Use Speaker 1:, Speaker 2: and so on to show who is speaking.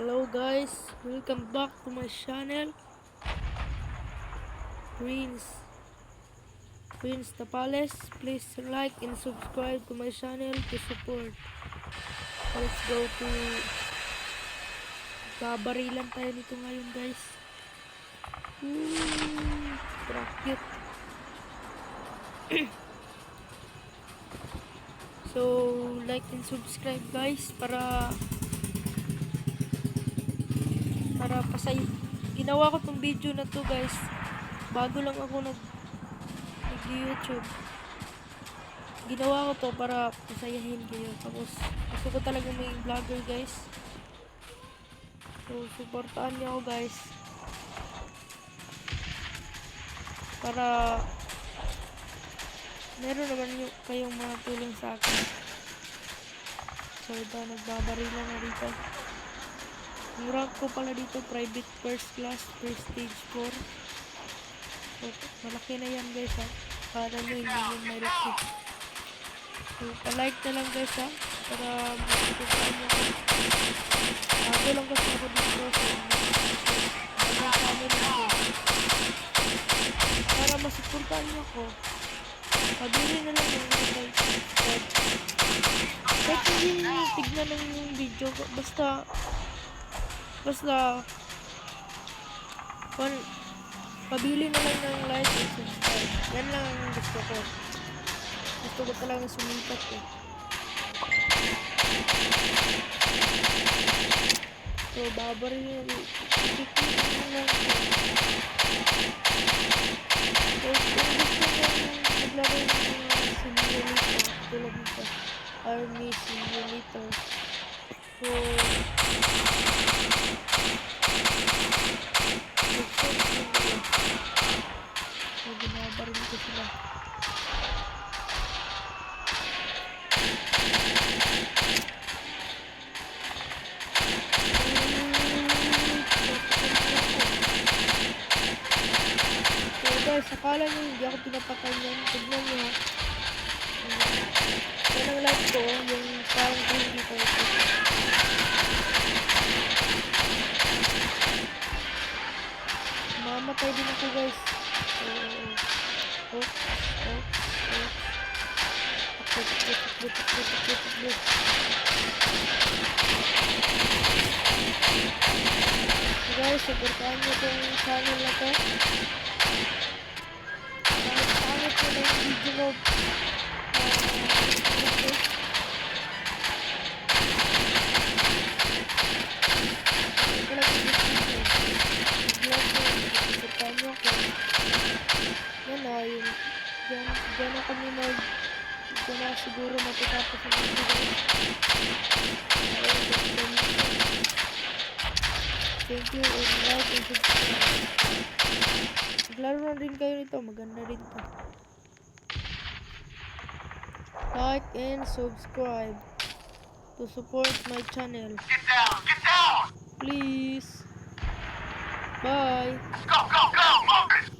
Speaker 1: Hello guys, welcome back to my channel. Prince Tapales. Please like and subscribe to my channel to support. Let's go to babarilan tayo nito ngayon guys. Cute. So like and subscribe guys para pasay. Ginawa ko tong video na to guys. Bago lang ako nag-YouTube. Ginawa ko to para pasayahin kayo. Tapos gusto ko talaga maging vlogger guys. So supportaan niyo ako guys. Para meron naman kayong mga tulong sa akin. So ito, nagbabarilan na dito. Ang rank ko pala dito, private first class, prestige 4. So, malaki na yan guys ha. Para nyo hindi yun may laki. So, pa-like na lang guys ha. Para masuportaan nyo ako. Bago lang kasi ako dito. So, bagong channel ako. Para masuportaan nyo ako. Pabili na lang yung like, subscribe. Kahit hindi nyo tignan ng yung video ko. Basta pabili na lang ng like and subscribe. Yan lang ang gusto ko. Gusto ko talaga sumikat eh. So, babari yun. Ipitin mo lang ko. So, kung gusto ko maglaro ng mga simulator, tulad nito, Army Simulator. So, binabarin ko sila. So guys, akala nyo hindi ako pinapatay yan. Tignan nyo ha. Yan ang life ko, yung parang green dito. Mamatay din ako guys. Guys, supportahan nyo itong channel na to. Pangit ko na yung video mo. Supportahan nyo ako. Yan na, yun. Diyan na kami diyan na siguro matutapos ang video. Thank you and like and subscribe. Maglaro na rin kayo nito, maganda rin to. Like and subscribe to support my channel.
Speaker 2: Get down!
Speaker 1: Please. Bye.
Speaker 2: Go, go, go! Move it!